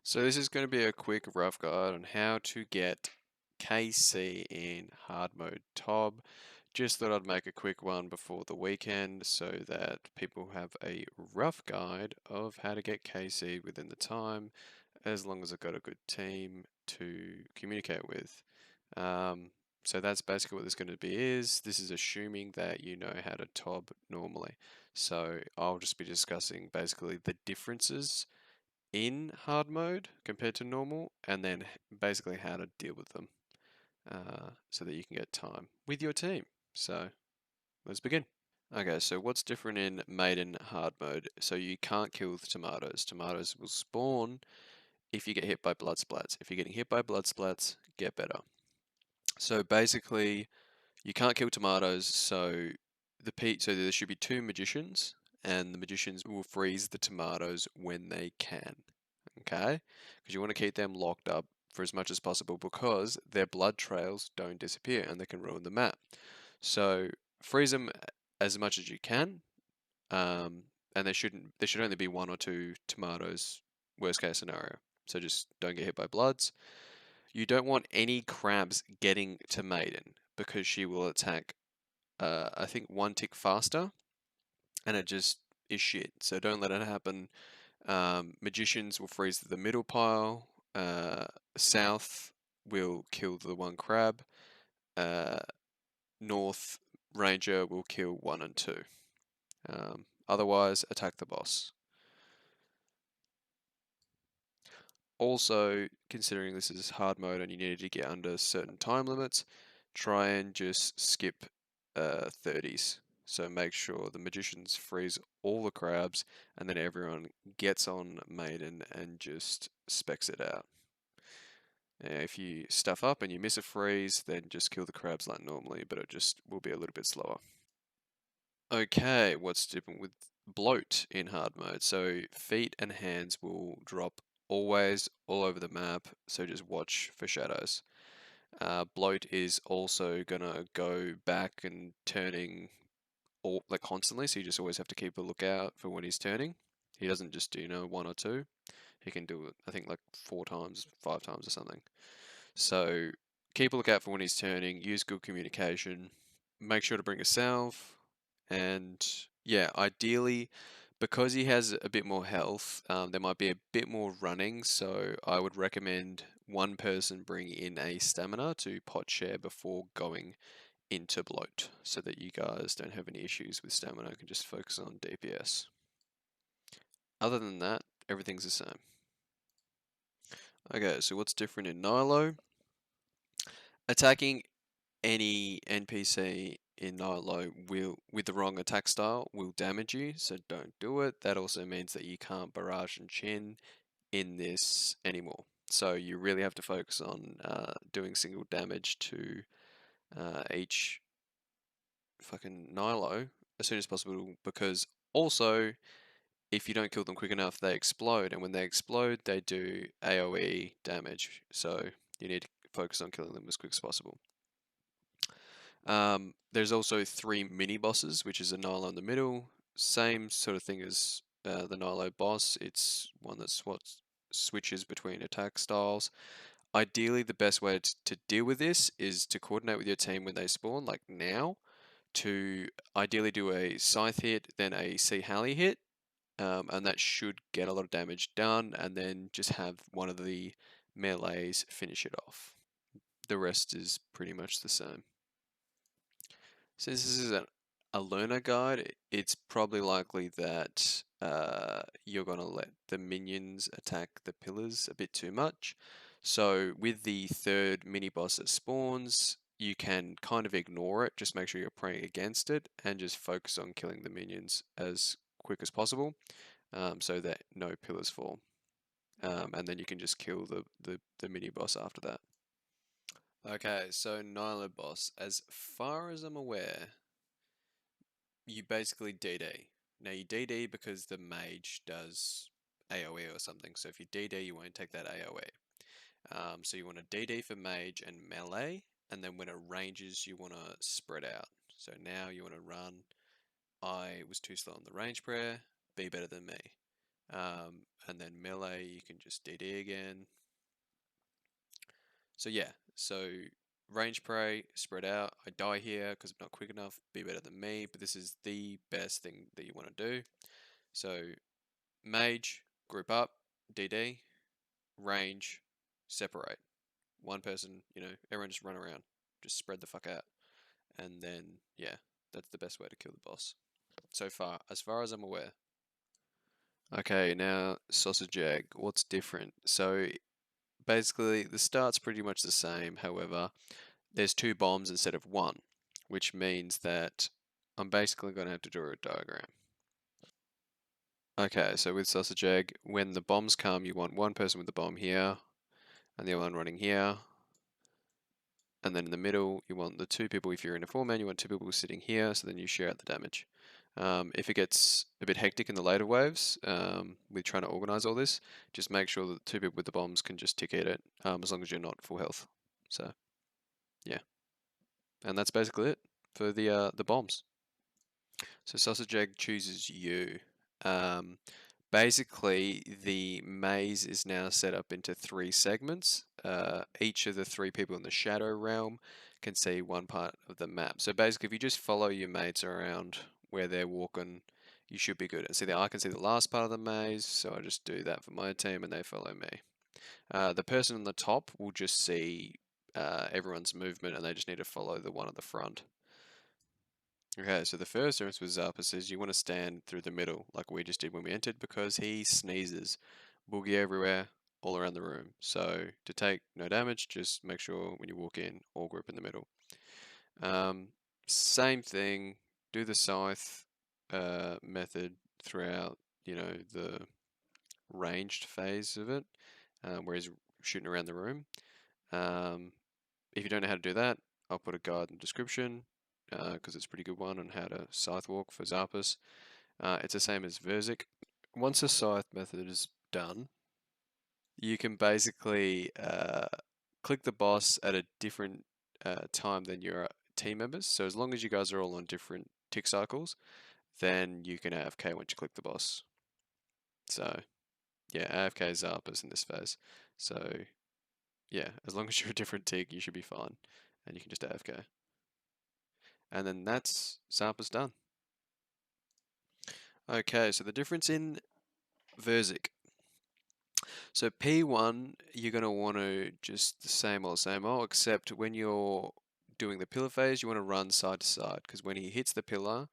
So this is going to be a quick rough guide on how to get KC in hard mode TOB. Just thought I'd make a quick one before the weekend so that people have a rough guide of how to get KC within the time, as long as I've got a good team to communicate with. Um, so that's basically what this going to be is. This is assuming that you know how to TOB normally. So I'll just be discussing basically the differences in hard mode compared to normal, and then basically how to deal with them so that you can get time with your team. So let's begin. Okay, so what's different in Maiden hard mode? So you can't kill the tomatoes. Tomatoes will spawn if you get hit by blood splats. If you're getting hit by blood splats, get better. So basically, you can't kill tomatoes. So there should be two magicians, and the magicians will freeze the tomatoes when they can. Okay? Because you want to keep them locked up for as much as possible because their blood trails don't disappear and they can ruin the map. So freeze them as much as you can, and there should only be one or two tomatoes, worst case scenario. So just don't get hit by bloods. You don't want any crabs getting to Maiden because she will attack, I think, one tick faster, and it just is shit. So don't let it happen. Magicians will freeze the middle pile. South will kill the one crab. Uh, North Ranger will kill 1 and 2. Otherwise, attack the boss. Also, considering this is hard mode and you needed to get under certain time limits, try and just skip 30s. So make sure the magicians freeze all the crabs and then everyone gets on Maiden and just specs it out. If you stuff up and you miss a freeze, then just kill the crabs like normally, but it just will be a little bit slower. Okay, what's different with bloat in hard mode? So feet and hands will drop always all over the map, so just watch for shadows. Bloat is also gonna go back and turning all like constantly, so you just always have to keep a lookout for when he's turning. He doesn't just do, one or two. He can do it, I think, like 4 times, 5 times or something. So keep a lookout for when he's turning, use good communication, make sure to bring a salve, and yeah, ideally, because he has a bit more health, there might be a bit more running, so I would recommend one person bring in a stamina to pot share before going into bloat, so that you guys don't have any issues with stamina, you can just focus on DPS. Other than that, everything's the same. Okay, so what's different in Nylo? Attacking any NPC in Nylo will, with the wrong attack style, will damage you, so don't do it. That also means that you can't barrage and chin in this anymore. So you really have to focus on doing single damage to each fucking Nylo as soon as possible, because also, if you don't kill them quick enough, they explode, and when they explode, they do AoE damage, so you need to focus on killing them as quick as possible. There's also 3 mini bosses, which is a Nylo in the middle. Same sort of thing as the Nylo boss. It's one that switches between attack styles. Ideally, the best way to deal with this is to coordinate with your team when they spawn, like now, to ideally do a scythe hit, then a Sea Halley hit, and that should get a lot of damage done, and then just have one of the melees finish it off. The rest is pretty much the same. Since this is a learner guide, it's probably likely that you're going to let the minions attack the pillars a bit too much. So with the third mini boss that spawns, you can kind of ignore it, just make sure you're praying against it, and just focus on killing the minions as quick as possible, so that no pillars fall. And then you can just kill the mini boss after that. Okay, so Nyla boss, as far as I'm aware, you basically DD. Now you DD because the mage does AoE or something. So if you DD, you won't take that AoE. So you want to DD for mage and melee, and then when it ranges, you want to spread out. So now you want to run. I was too slow on the range prayer. Be better than me. And then melee, you can just DD again. So yeah, so range prey, spread out. I die here because I'm not quick enough. Be better than me, but this is the best thing that you want to do. So mage, group up, DD, range, separate. One person, everyone just run around, just spread the fuck out, and then yeah, that's the best way to kill the boss. So far, as far as I'm aware. Okay, now sausage egg. What's different? So basically, the start's pretty much the same. However, there's two bombs instead of one, which means that I'm basically going to have to draw a diagram. Okay, so with sausage egg, when the bombs come, you want one person with the bomb here, and the other one running here. And then in the middle, you want the two people, if you're in a four-man, you want two people sitting here, so then you share out the damage. If it gets a bit hectic in the later waves, with trying to organize all this, just make sure that the two people with the bombs can just tick at it, as long as you're not full health. So, yeah. And that's basically it for the bombs. So sausage egg chooses you. Um, Basically, the maze is now set up into three segments. Each of the three people in the shadow realm can see one part of the map. So basically, if you just follow your mates around where they're walking, you should be good. See, I can see the last part of the maze, so I just do that for my team, and they follow me. The person on the top will just see everyone's movement, and they just need to follow the one at the front. Okay, so the first difference with Xarpus is you want to stand through the middle, like we just did when we entered, because he sneezes, boogie everywhere, all around the room. So to take no damage, just make sure when you walk in, all group in the middle. Um, Same thing, do the scythe method throughout, the ranged phase of it, where he's shooting around the room. Um, if you don't know how to do that, I'll put a guide in the description because it's a pretty good one on how to scythe walk for Xarpus. It's the same as Verzik. Once the scythe method is done, you can basically click the boss at a different time than your team members. So as long as you guys are all on different tick cycles, then you can AFK once you click the boss. So yeah, AFK is Xarpus in this phase. So yeah, as long as you're a different tick, you should be fine, and you can just AFK. And then that's Xarpus done. Okay, so the difference in Verzik. So P1, you're going to want to just the same old, except when you're doing the pillar phase, you want to run side to side, because when he hits the pillar,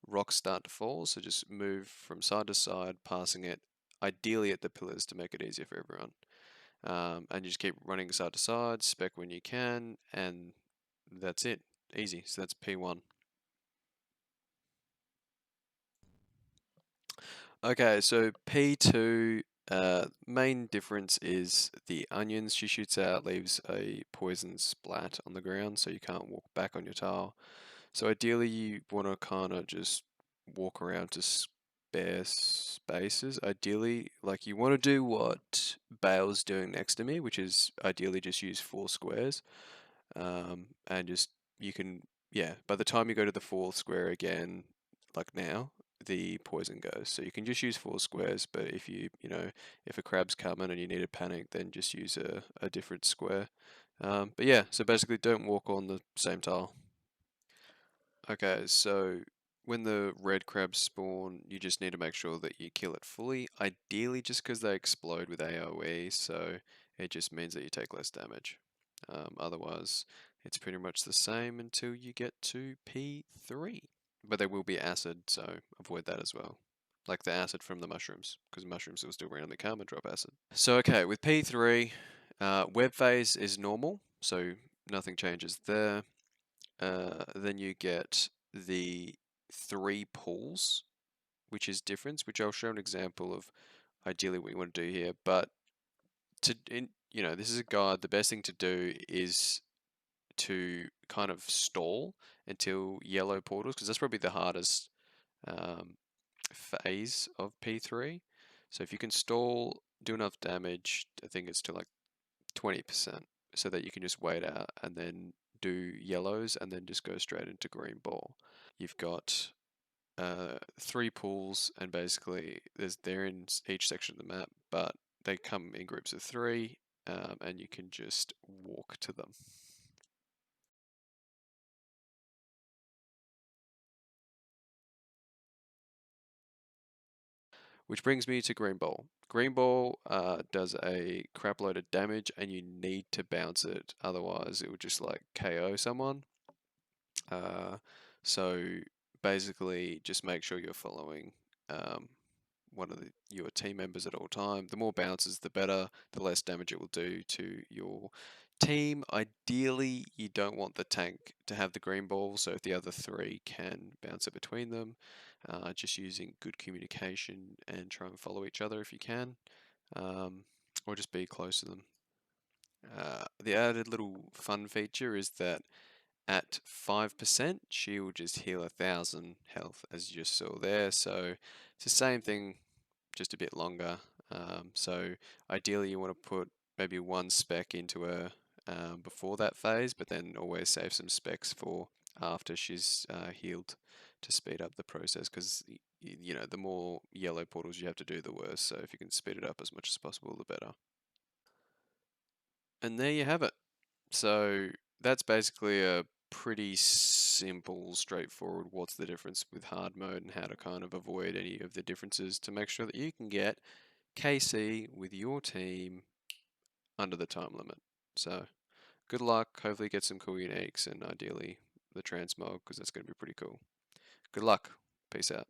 rocks start to fall, so just move from side to side, passing it, ideally at the pillars to make it easier for everyone. And you just keep running side to side, spec when you can, and that's it. Easy, so that's P1. Okay, so P2, main difference is the onions she shoots out leaves a poison splat on the ground, so you can't walk back on your tile. So ideally, you want to kind of just walk around to spare spaces. Ideally, like you want to do what Bale's doing next to me, which is ideally just use 4 squares, and just you can, yeah. By the time you go to the 4th square again, like now, the poison goes. So you can just use 4 squares, but if if a crab's coming and you need a panic, then just use a different square. But yeah, so basically don't walk on the same tile. Okay, so when the red crabs spawn, you just need to make sure that you kill it fully. Ideally, just because they explode with AoE, so it just means that you take less damage. Otherwise, it's pretty much the same until you get to P3. But there will be acid, so avoid that as well. Like the acid from the mushrooms, because mushrooms will still randomly come and drop acid. So okay, with P3, web phase is normal, so nothing changes there. Then you get the 3 pulls, which is different, which I'll show an example of ideally what you want to do here. But this is a guide. The best thing to do is to kind of stall until yellow portals, because that's probably the hardest um, phase of P3. So if you can stall, do enough damage, I think it's to like 20%, so that you can just wait out and then do yellows and then just go straight into green ball. You've got three pools, and basically they're in each section of the map, but they come in groups of three, and you can just walk to them. Which brings me to Green Ball. Green Ball does a crap load of damage, and you need to bounce it, otherwise it would just like KO someone. Uh, so basically, just make sure you're following um, one of your team members at all time. The more bounces, the better. The less damage it will do to your team. Ideally, you don't want the tank to have the green ball, so if the other three can bounce it between them, just using good communication and try and follow each other if you can, or just be close to them. The added little fun feature is that at 5%, she will just heal 1,000 health, as you just saw there. So it's the same thing, just a bit longer. So ideally, you want to put maybe one spec into her before that phase, but then always save some specs for after she's healed to speed up the process. Because you know, the more yellow portals you have to do, the worse. So if you can speed it up as much as possible, the better. And there you have it. So that's basically a pretty simple, straightforward what's the difference with hard mode and how to kind of avoid any of the differences to make sure that you can get KC with your team under the time limit. So good luck. Hopefully get some cool uniques and ideally the transmog because that's going to be pretty cool. Good luck. Peace out.